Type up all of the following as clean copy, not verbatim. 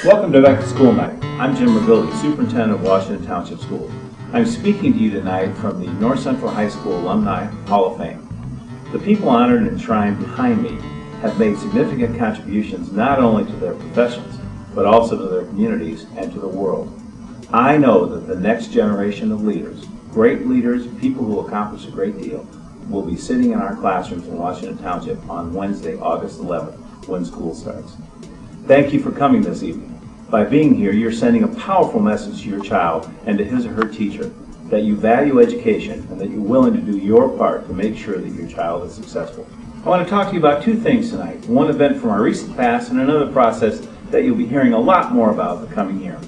Welcome to Back to School Night. I'm Jim Rebildi, Superintendent of Washington Township Schools. I'm speaking to you tonight from the North Central High School Alumni Hall of Fame. The people honored and enshrined behind me have made significant contributions not only to their professions, but also to their communities and to the world. I know that the next generation of leaders, great leaders, people who accomplish a great deal, will be sitting in our classrooms in Washington Township on Wednesday, August 11th, when school starts. Thank you for coming this evening. By being here, you're sending a powerful message to your child and to his or her teacher that you value education and that you're willing to do your part to make sure that your child is successful. I want to talk to you about two things tonight, one event from our recent past and another process that you'll be hearing a lot more about the coming year.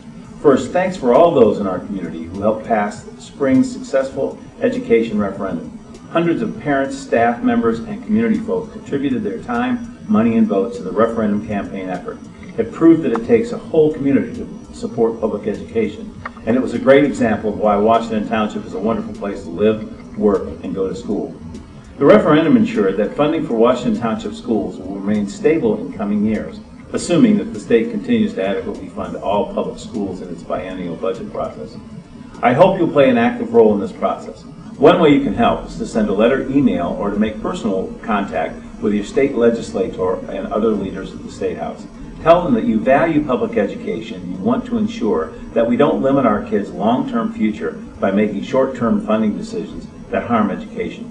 First, thanks for all those in our community who helped pass the spring's successful education referendum. Hundreds of parents, staff members, and community folks contributed their time, money, and votes to the referendum campaign effort. It proved that it takes a whole community to support public education, and it was a great example of why Washington Township is a wonderful place to live, work, and go to school. The referendum ensured that funding for Washington Township schools will remain stable in coming years, assuming that the state continues to adequately fund all public schools in its biennial budget process. I hope you'll play an active role in this process. One way you can help is to send a letter, email, or to make personal contact with your state legislator and other leaders at the State House. Tell them that you value public education. You want to ensure that we don't limit our kids' long-term future by making short-term funding decisions that harm education.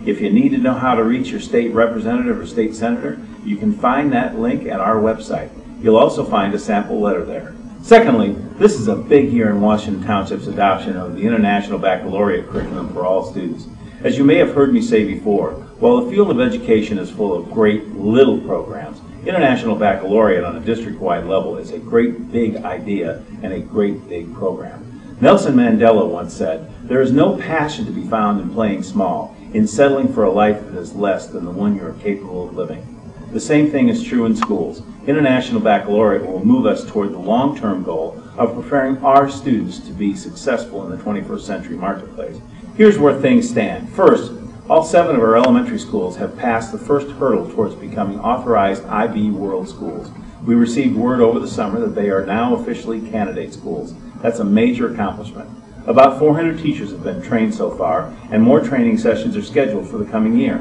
If you need to know how to reach your state representative or state senator, you can find that link at our website. You'll also find a sample letter there. Secondly, this is a big year in Washington Township's adoption of the International Baccalaureate curriculum for all students. As you may have heard me say before, while the field of education is full of great little programs, International Baccalaureate on a district-wide level is a great big idea and a great big program. Nelson Mandela once said, "There is no passion to be found in playing small, in settling for a life that is less than the one you are capable of living." The same thing is true in schools. International Baccalaureate will move us toward the long-term goal of preparing our students to be successful in the 21st century marketplace. Here's where things stand. First, all 7 of our elementary schools have passed the first hurdle towards becoming authorized IB World Schools. We received word over the summer that they are now officially candidate schools. That's a major accomplishment. About 400 teachers have been trained so far, and more training sessions are scheduled for the coming year.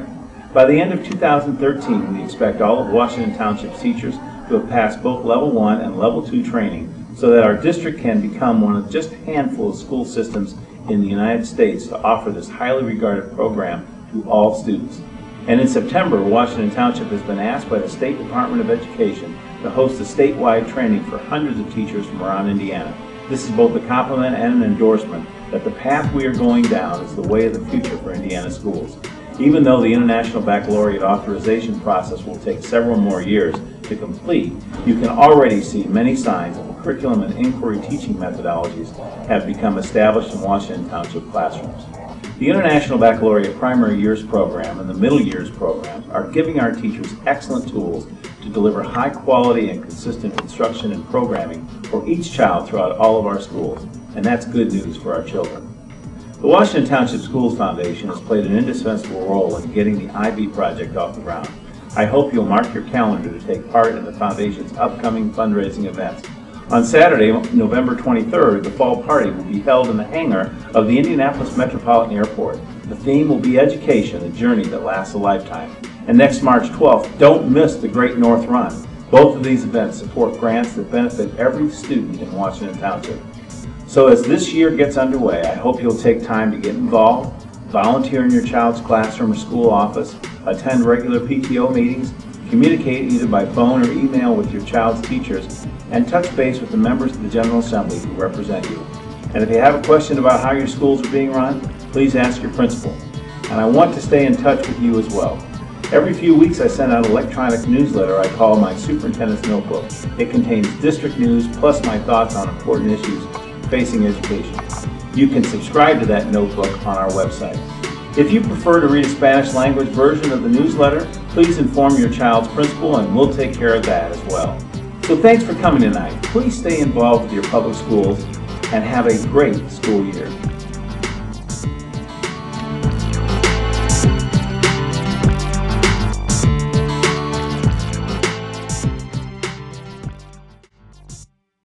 By the end of 2013, we expect all of Washington Township's teachers to have passed both Level 1 and Level 2 training so that our district can become one of just a handful of school systems in the United States to offer this highly regarded program to all students. And in September, Washington Township has been asked by the State Department of Education to host a statewide training for hundreds of teachers from around Indiana. This is both a compliment and an endorsement that the path we are going down is the way of the future for Indiana schools. Even though the International Baccalaureate authorization process will take several more years to complete, you can already see many signs that the curriculum and inquiry teaching methodologies have become established in Washington Township classrooms. The International Baccalaureate Primary Years Program and the Middle Years programs are giving our teachers excellent tools to deliver high quality and consistent instruction and programming for each child throughout all of our schools, and that's good news for our children. The Washington Township Schools Foundation has played an indispensable role in getting the IB project off the ground. I hope you'll mark your calendar to take part in the Foundation's upcoming fundraising events. On Saturday, November 23rd, the fall party will be held in the hangar of the Indianapolis Metropolitan Airport. The theme will be Education, a journey that lasts a lifetime. And next March 12th, don't miss the Great North Run. Both of these events support grants that benefit every student in Washington Township. So as this year gets underway, I hope you'll take time to get involved, volunteer in your child's classroom or school office, attend regular PTO meetings, communicate either by phone or email with your child's teachers, and touch base with the members of the General Assembly who represent you. And if you have a question about how your schools are being run, please ask your principal. And I want to stay in touch with you as well. Every few weeks I send out an electronic newsletter I call my Superintendent's Notebook. It contains district news plus my thoughts on important issues facing education. You can subscribe to that notebook on our website. If you prefer to read a Spanish language version of the newsletter, please inform your child's principal and we'll take care of that as well. So thanks for coming tonight. Please stay involved with your public schools and have a great school year.